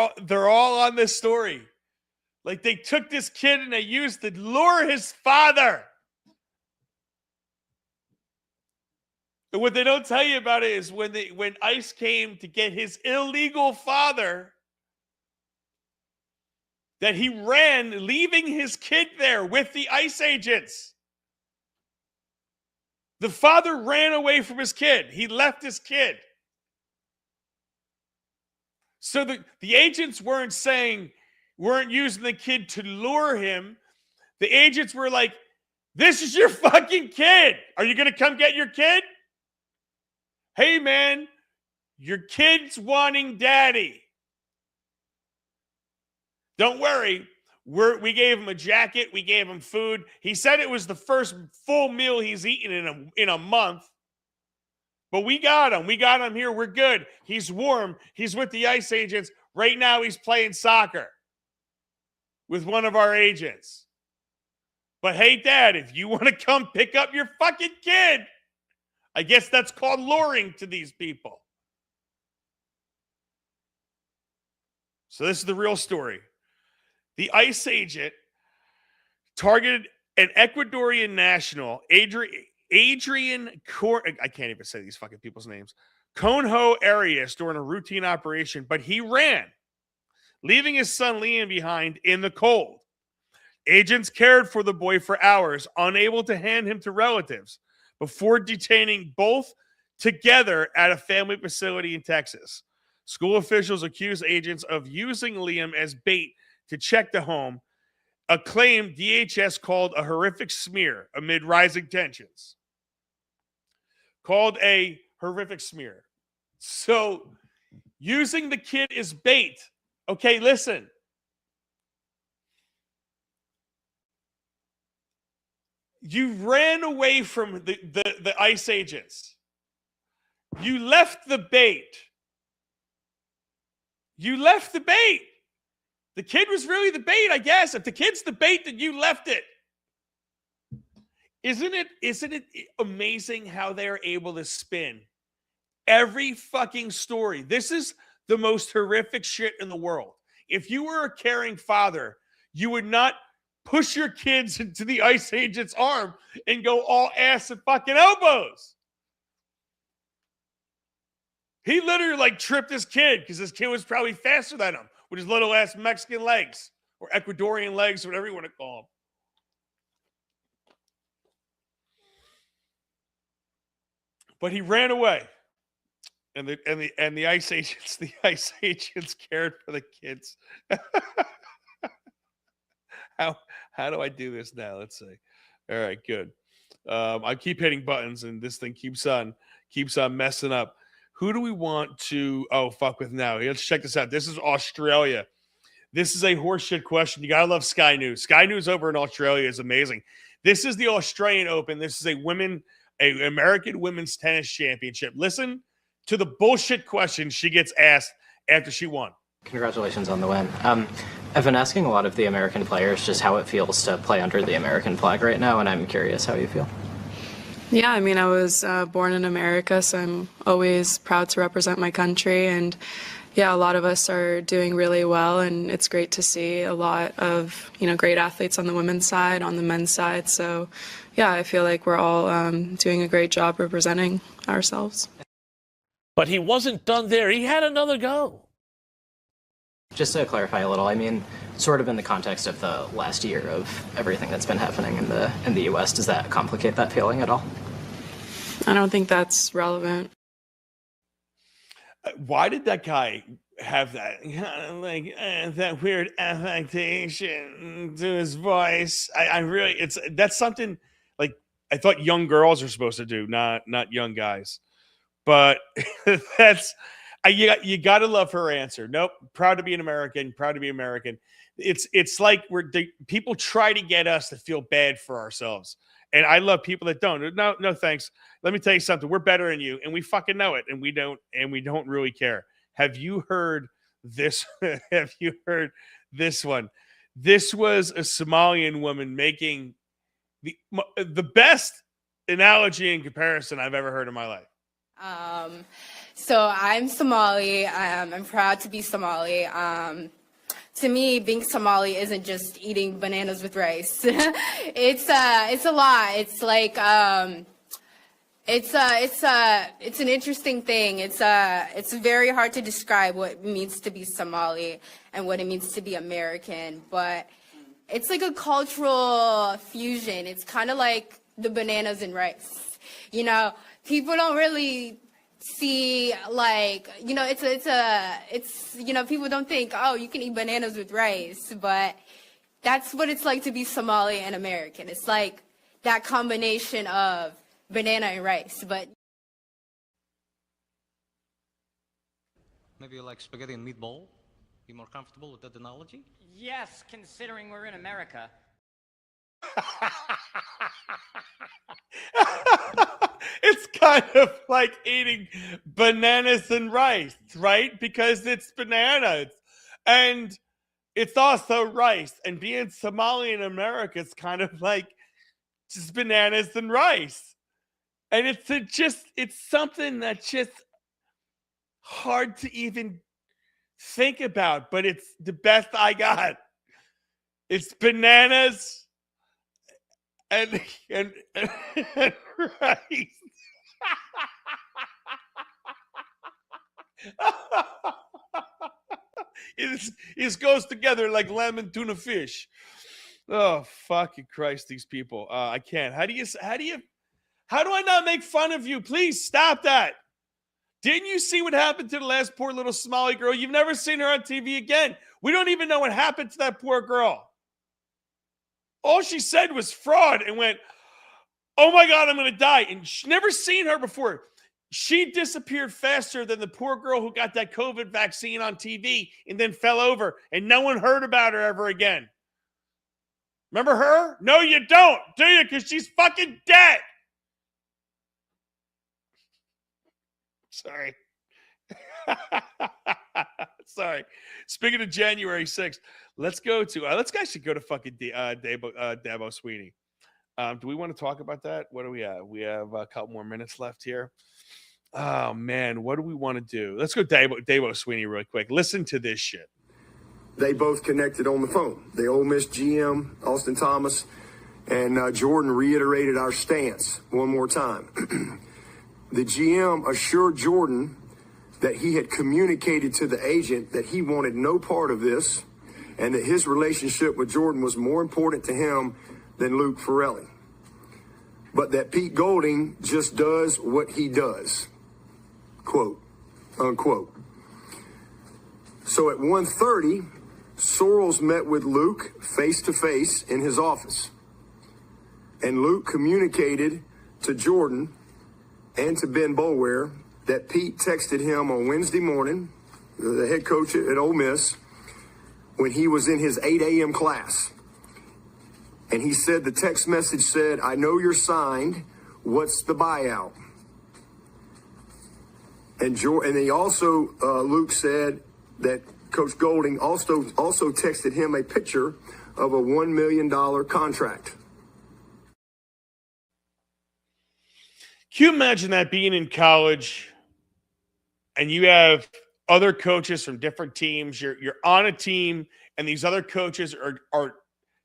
Speaker 3: all on this story. Like, they took this kid and they used to lure his father. And what they don't tell you about it is when ICE came to get his illegal father, that he ran, leaving his kid there with the ICE agents. The father ran away from his kid. He left his kid. So the agents weren't using the kid to lure him. The agents were like, this is your fucking kid. Are you going to come get your kid? Hey, man, your kid's wanting daddy. Don't worry. We gave him a jacket. We gave him food. He said it was the first full meal he's eaten in a month. But we got him. We got him here. We're good. He's warm. He's with the ICE agents. Right now, he's playing soccer with one of our agents. But hey, Dad, if you want to come pick up your fucking kid, I guess that's called luring to these people. So this is the real story. The ICE agent targeted an Ecuadorian national, Adrian I can't even say these fucking people's names. Conho Arias during a routine operation, but he ran, leaving his son Liam behind in the cold. Agents cared for the boy for hours, unable to hand him to relatives, before detaining both together at a family facility in Texas. School officials accused agents of using Liam as bait to check the home, a claim DHS called a horrific smear amid rising tensions. Called a horrific smear. So, using the kid as bait. Okay, listen. You ran away from the ICE agents. You left the bait. You left the bait. The kid was really the bait, I guess. If the kid's the bait, then you left it. Isn't it amazing how they are able to spin every fucking story? This is the most horrific shit in the world. If you were a caring father, you would not push your kids into the ICE agent's arm and go all ass and fucking elbows. He literally like tripped his kid because his kid was probably faster than him with his little ass Mexican legs or Ecuadorian legs, whatever you want to call them. But he ran away, and the ICE agents cared for the kids. How do I do this now? Let's see. All right, good. I keep hitting buttons, and this thing keeps on messing up. Who do we want to fuck with now? Let's check this out. This is Australia. This is a horseshit question. You gotta love Sky News. Sky News over in Australia is amazing. This is the Australian Open. This is an American Women's Tennis Championship. Listen to the bullshit question she gets asked after she won.
Speaker 13: Congratulations on the win. I've been asking a lot of the American players just how it feels to play under the American flag right now, and I'm curious how you feel.
Speaker 14: Yeah, I mean, I was born in America, so I'm always proud to represent my country. And yeah, a lot of us are doing really well, and it's great to see a lot of, great athletes on the women's side, on the men's side. So yeah, I feel like we're all doing a great job representing ourselves.
Speaker 15: But he wasn't done there. He had another go.
Speaker 13: Just to clarify a little, I mean, sort of in the context of the last year of everything that's been happening in the U.S., does that complicate that feeling at all?
Speaker 14: I don't think that's relevant.
Speaker 3: Why did that guy have that that weird affectation to his voice? That's something like I thought young girls are supposed to do, not young guys. But that's you got to love her answer. Nope, proud to be an American. Proud to be American. It's like people try to get us to feel bad for ourselves, and I love people that don't. No, thanks. Let me tell you something. We're better than you, and we fucking know it, and we don't really care. Have you heard this? Have you heard this one? This was a Somalian woman making the best analogy and comparison I've ever heard in my life.
Speaker 16: So I'm Somali. I'm proud to be Somali. To me, being Somali isn't just eating bananas with rice. It's a lot. It's like it's an interesting thing. It's very hard to describe what it means to be Somali and what it means to be American. But it's like a cultural fusion. It's kind of like the bananas and rice. People don't really see people don't think, oh, you can eat bananas with rice, but that's what it's like to be Somali and American. It's like that combination of banana and rice. But
Speaker 17: maybe you like spaghetti and meatball? Be more comfortable with that analogy?
Speaker 18: Yes, considering we're in America.
Speaker 3: It's kind of like eating bananas and rice, right? Because it's bananas and it's also rice. And being Somali in America, it's kind of like just bananas and rice. And it's something that's just hard to even think about, but it's the best I got. It's bananas and rice. It goes together like lemon tuna fish. Oh, fucking Christ, these people. I can't. How do I not make fun of you? Please stop that. Didn't you see what happened to the last poor little Somali girl? You've never seen her on TV again. We don't even know what happened to that poor girl. All she said was fraud and went, oh my God, I'm going to die. And never seen her before. She disappeared faster than the poor girl who got that COVID vaccine on TV and then fell over, and no one heard about her ever again. Remember her? No, you don't, do you? Because she's fucking dead. Sorry. Sorry. Speaking of January 6th, let's actually go to fucking Davos Sweeney. Do we want to talk about that? What do we have? We have a couple more minutes left here. Oh, man. What do we want to do? Let's go Davos Sweeney real quick. Listen to this shit.
Speaker 19: They both connected on the phone. The Ole Miss GM, Austin Thomas, and Jordan reiterated our stance one more time. The GM assured Jordan that he had communicated to the agent that he wanted no part of this and that his relationship with Jordan was more important to him than Luke Ferrelli. But that Pete Golding just does what he does. Quote, unquote. So at 1:30, Sorrells met with Luke face-to-face in his office. And Luke communicated to Jordan and to Ben Boulware that Pete texted him on Wednesday morning, the head coach at Ole Miss, when he was in his 8 a.m. class. And he said the text message said, I know you're signed. What's the buyout? And he also, Luke said that Coach Golding also texted him a picture of a $1 million contract.
Speaker 3: Can you imagine that being in college and you have other coaches from different teams? You're on a team and these other coaches are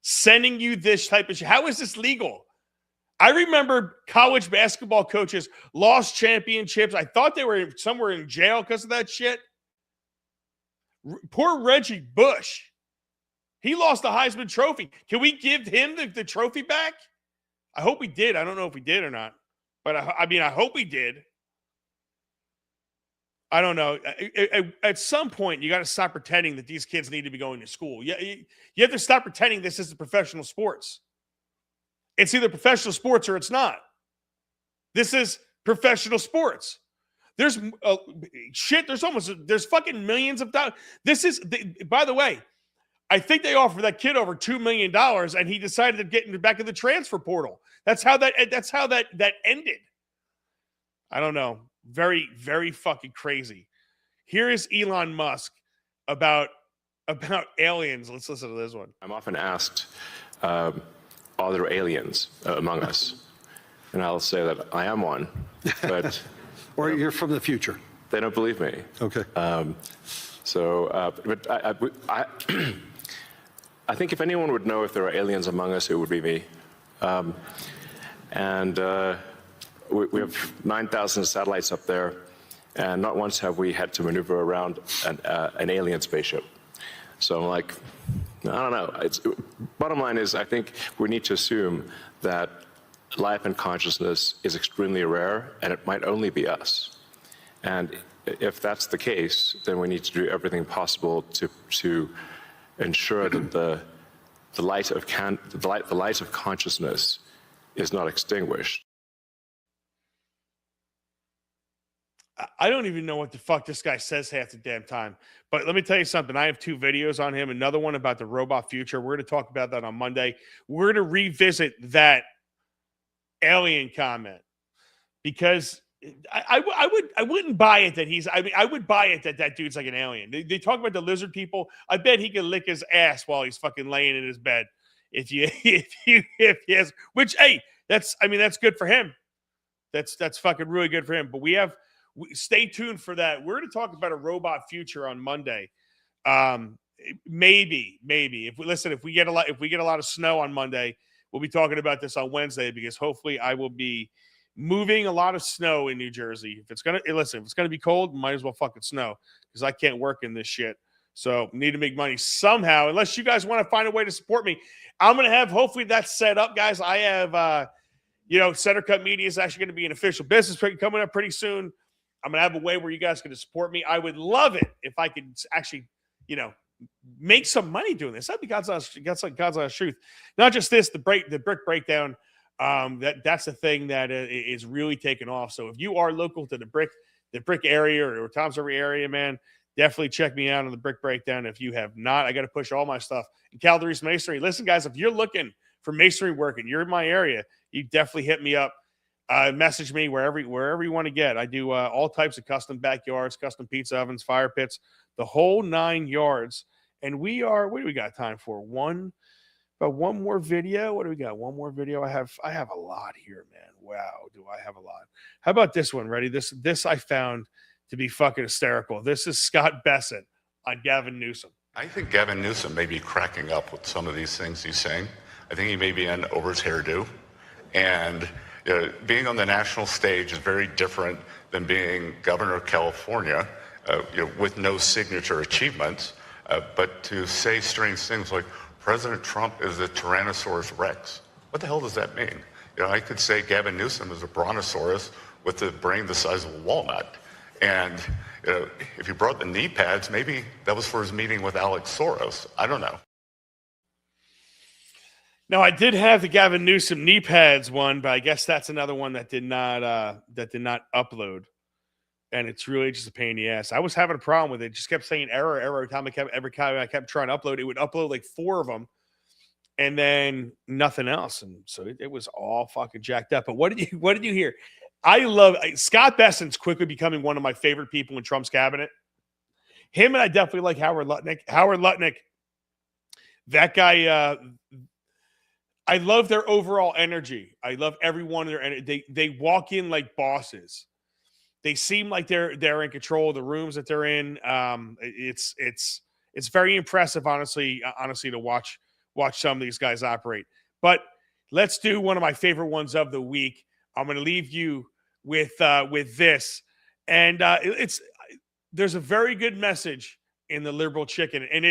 Speaker 3: sending you this type of shit. How is this legal? I remember college basketball coaches lost championships. I thought they were somewhere in jail because of that shit. Poor Reggie Bush. He lost the Heisman Trophy. Can we give him the trophy back? I hope we did. I don't know if we did or not. But I hope we did. I don't know. At some point, you got to stop pretending that these kids need to be going to school. You have to stop pretending this is professional sports. It's either professional sports or it's not. This is professional sports. There's there's fucking millions of dollars. By the way, I think they offered that kid over $2 million and he decided to get back in the transfer portal. That's how that ended. I don't know. Very, very fucking crazy. Here is Elon Musk about aliens. Let's listen to this one.
Speaker 20: I'm often asked, are there aliens among us? And I'll say that I am one, but...
Speaker 21: Or you're from the future.
Speaker 20: They don't believe me.
Speaker 21: Okay.
Speaker 20: But I think if anyone would know if there are aliens among us, it would be me. We have 9,000 satellites up there, and not once have we had to maneuver around an alien spaceship. So I'm like, I don't know. Bottom line is, I think we need to assume that life and consciousness is extremely rare, and it might only be us. And if that's the case, then we need to do everything possible to ensure that the light of consciousness is not extinguished.
Speaker 3: I don't even know what the fuck this guy says half the damn time. But let me tell you something. I have 2 videos on him. Another one about the robot future. We're going to talk about that on Monday. We're going to revisit that alien comment because I wouldn't buy it that I would buy it that dude's like an alien. They talk about the lizard people. I bet he can lick his ass while he's fucking laying in his bed. If he has, which, hey, that's good for him. That's fucking really good for him. But stay tuned for that. We're going to talk about a robot future on Monday. Maybe if we get a lot of snow on Monday, we'll be talking about this on Wednesday, because hopefully I will be moving a lot of snow in New Jersey. If it's gonna be cold, might as well fucking snow, because I can't work in this shit. So need to make money somehow. Unless you guys want to find a way to support me, I'm gonna have, hopefully that's set up, guys. I have Center Cut Media is actually going to be an official business coming up pretty soon. I'm going to have a way where you guys can support me. I would love it if I could actually, make some money doing this. That'd be God's honest truth. Not just this, the brick breakdown. That's the thing that is really taking off. So if you are local to the brick area or Tom's River area, man, definitely check me out on the brick breakdown. If you have not, I got to push all my stuff in Calder's Masonry. Listen, guys, if you're looking for masonry work and you're in my area, you definitely hit me up. Message me wherever you want to get. I do all types of custom backyards, custom pizza ovens, fire pits, the whole 9 yards. And what do we got time for? One more video. What do we got? One more video. I have a lot here, man. Wow, do I have a lot? How about this one? Ready? This I found to be fucking hysterical. This is Scott Bessent on Gavin Newsom.
Speaker 1: I think Gavin Newsom may be cracking up with some of these things he's saying. I think he may be in over his hairdo. And being on the national stage is very different than being governor of California with no signature achievements. But to say strange things like President Trump is a Tyrannosaurus Rex, what the hell does that mean? I could say Gavin Newsom is a brontosaurus with a brain the size of a walnut. And if he brought the knee pads, maybe that was for his meeting with Alex Soros. I don't know.
Speaker 3: Now, I did have the Gavin Newsom knee pads one, but I guess that's another one that did not upload, and it's really just a pain in the ass. I was having a problem with it; just kept saying error every time I kept trying to upload. It would upload like 4 of them, and then nothing else, and so it was all fucking jacked up. But what did you hear? I love Scott Bessent's quickly becoming one of my favorite people in Trump's cabinet. Him, and I definitely like Howard Lutnick. That guy. I love their overall energy. I love everyone. They walk in like bosses. They seem like they're in control of the rooms that they're in. It's very impressive, honestly, to watch some of these guys operate. But let's do one of my favorite ones of the week. I'm going to leave you with this, and there's a very good message in the liberal chicken, and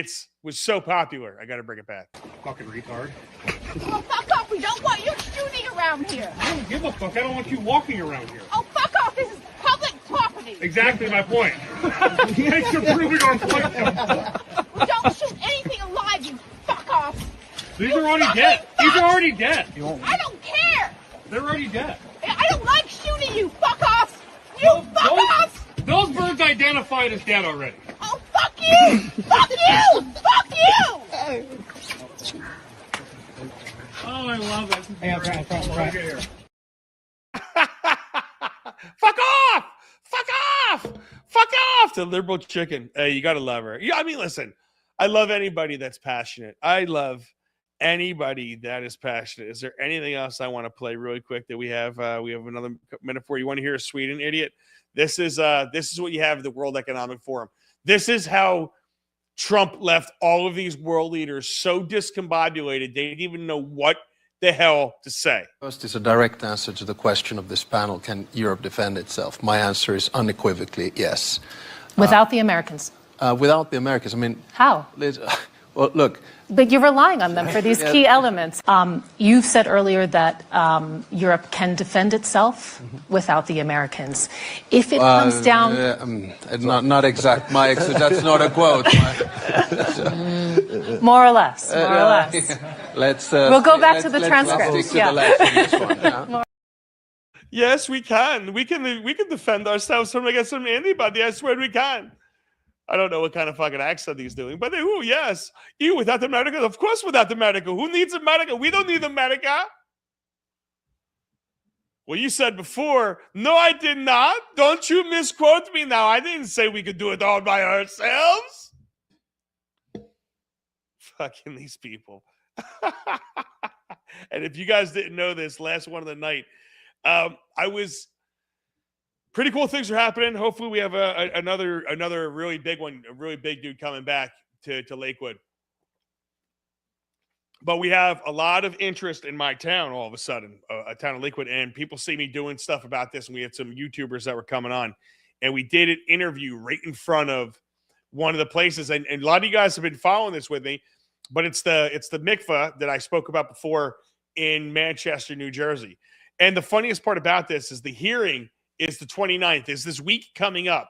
Speaker 3: was so popular. I got to bring it back.
Speaker 22: Fucking retard.
Speaker 23: Oh, fuck off. We don't want you shooting around here.
Speaker 22: I don't give a fuck. I don't want you walking around here.
Speaker 23: Oh, fuck off. This is public property.
Speaker 22: Exactly my point. Thanks for proving our point.
Speaker 23: We don't shoot anything alive, you fuck off.
Speaker 22: These are already dead. These are already dead.
Speaker 23: I don't care.
Speaker 22: They're already dead.
Speaker 23: I don't like shooting you. Fuck off. You fuck off.
Speaker 22: Those birds identified as dead already.
Speaker 23: Oh, fuck you. Fuck you. Fuck you.
Speaker 22: Oh, I love it. Hey, I'm trying. Here.
Speaker 3: Fuck off! Fuck off! Fuck off! The liberal chicken. Hey, you gotta love her. Yeah, I mean, listen. I love anybody that's passionate. I love anybody that is passionate. Is there anything else I want to play really quick that we have? We have another minute for you. Want to hear a Sweden idiot? This is what you have at the World Economic Forum. This is how Trump left all of these world leaders so discombobulated they didn't even know what the hell to say.
Speaker 24: First is a direct answer to the question of this panel: can Europe defend itself? My answer is unequivocally yes.
Speaker 25: Without the Americans?
Speaker 24: Without the Americans, I mean...
Speaker 25: How?
Speaker 24: Well, look...
Speaker 25: But you're relying on them for these key elements. You've said earlier that Europe can defend itself without the Americans. If it comes down...
Speaker 24: not exact, Mike, so that's not a quote.
Speaker 25: More or less, more or less. We'll go back to the transcript.
Speaker 3: Yes, we can. We can defend ourselves from against anybody. I swear we can. I don't know what kind of fucking accent he's doing, but yes. You without America? Of course without America. Who needs America? We don't need America. Well, you said before. No, I did not. Don't you misquote me now. I didn't say we could do it all by ourselves. Fucking these people. And if you guys didn't know this, last one of the night, I was pretty cool things are happening. Hopefully we have another really big one, a really big dude coming back to Lakewood. But we have a lot of interest in my town all of a sudden, a town of Lakewood, and people see me doing stuff about this. And we had some YouTubers that were coming on, and we did an interview right in front of one of the places. And a lot of you guys have been following this with me, but it's the mikvah that I spoke about before in Manchester, New Jersey. And the funniest part about this is the hearing is the 29th, is this week coming up,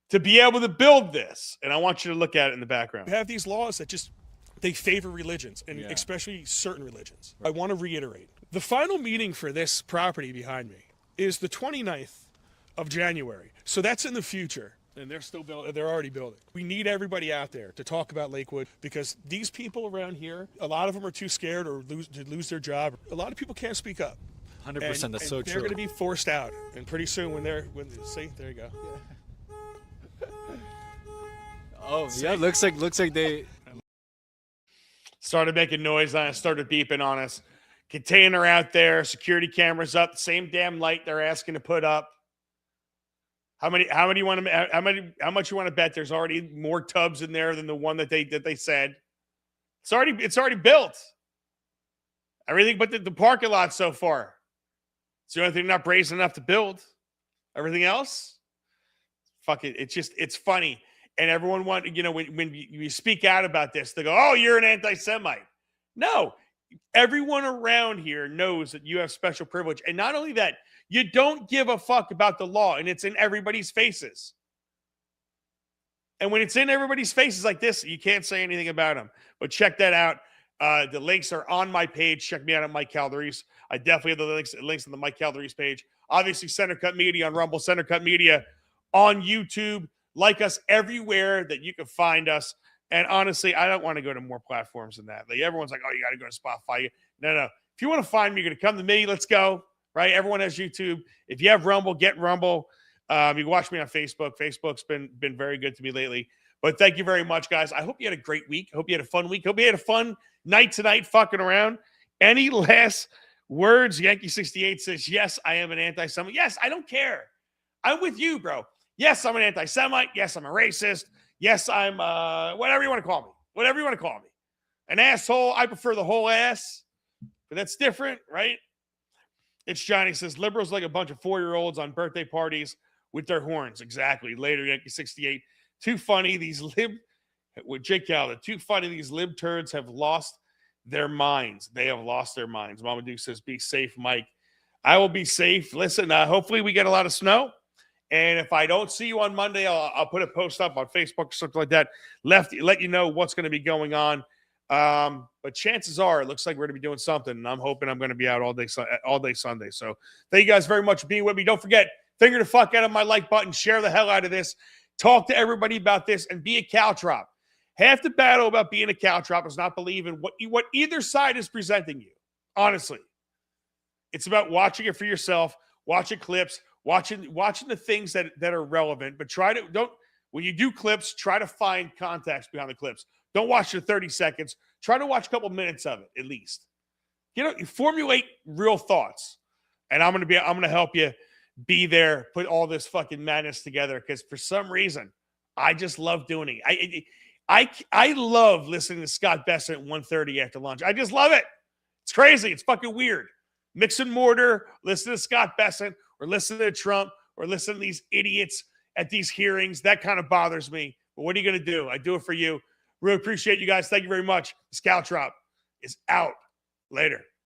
Speaker 3: to be able to build this. And I want you to look at it in the background. We have these laws that just, they favor religions, and especially certain religions. Right. I want to reiterate, the final meeting for this property behind me is the 29th of January. So that's in the future. And they're still building. They're already building. We need everybody out there to talk about Lakewood, because these people around here, a lot of them are too scared or lose their job. A lot of people can't speak up.
Speaker 2: 100%. That's so true.
Speaker 3: They're going to be forced out, and pretty soon see, there you go.
Speaker 2: Oh yeah, looks like they
Speaker 3: started making noise on us, started beeping on us. Container out there, security cameras up, same damn light they're asking to put up. How much you want to bet there's already more tubs in there than the one that they said? It's already built. Everything but the parking lot so far. It's the only thing not brazen enough to build. Everything else, fuck it. It's funny. And everyone when you speak out about this, they go, "Oh, you're an anti-Semite." No, everyone around here knows that you have special privilege. And not only that, you don't give a fuck about the law, and it's in everybody's faces. And when it's in everybody's faces like this, you can't say anything about them. But check that out. The links are on my page. Check me out at Mike Calderese. I definitely have the links on the Mike Calderese page. Obviously, Center Cut Media on Rumble, Center Cut Media on YouTube. Like us everywhere that you can find us. And honestly, I don't want to go to more platforms than that. Like, everyone's like, "Oh, you got to go to Spotify." No. If you want to find me, you're going to come to me. Let's go. Right? Everyone has YouTube. If you have Rumble, get Rumble. You can watch me on Facebook. Facebook's been very good to me lately. But thank you very much, guys. I hope you had a great week. I hope you had a fun week. I hope you had a fun night tonight fucking around. Any last words? Yankee 68 says, "Yes, I am an anti-Semite." Yes, I don't care. I'm with you, bro. Yes, I'm an anti-Semite. Yes, I'm a racist. Yes, I'm whatever you want to call me. Whatever you want to call me. An asshole. I prefer the whole ass. But that's different, right? It's Johnny says, "Liberals like a bunch of 4-year-olds on birthday parties with their horns." Exactly. Later, Yankee 68. Too funny. With Jake Calder. Too funny. These lib turds have lost their minds. They have lost their minds. Mama Duke says, "Be safe, Mike." I will be safe. Listen, hopefully we get a lot of snow. And if I don't see you on Monday, I'll put a post up on Facebook or something like that. Let you know what's going to be going on. But chances are, it looks like we're going to be doing something. And I'm hoping I'm going to be out all day Sunday. So thank you guys very much for being with me. Don't forget, finger the fuck out of my like button. Share the hell out of this. Talk to everybody about this, and be a caltrop. Half the battle about being a caltrop is not believing what either side is presenting you. Honestly, it's about watching it for yourself, watching clips, watching the things that are relevant. But when you do clips, try to find context behind the clips. Don't watch the 30 seconds. Try to watch a couple minutes of it at least. You formulate real thoughts, and I'm gonna help you be there, put all this fucking madness together, because for some reason I just love doing it. I love listening to Scott Bessent at 1:30 after lunch. I just love it. It's crazy. It's fucking weird. Mix and mortar, listen to Scott Bessent, or listen to Trump, or listen to these idiots at these hearings. That kind of bothers me. But what are you going to do? I do it for you. Really appreciate you guys. Thank you very much. The Scout Drop is out. Later.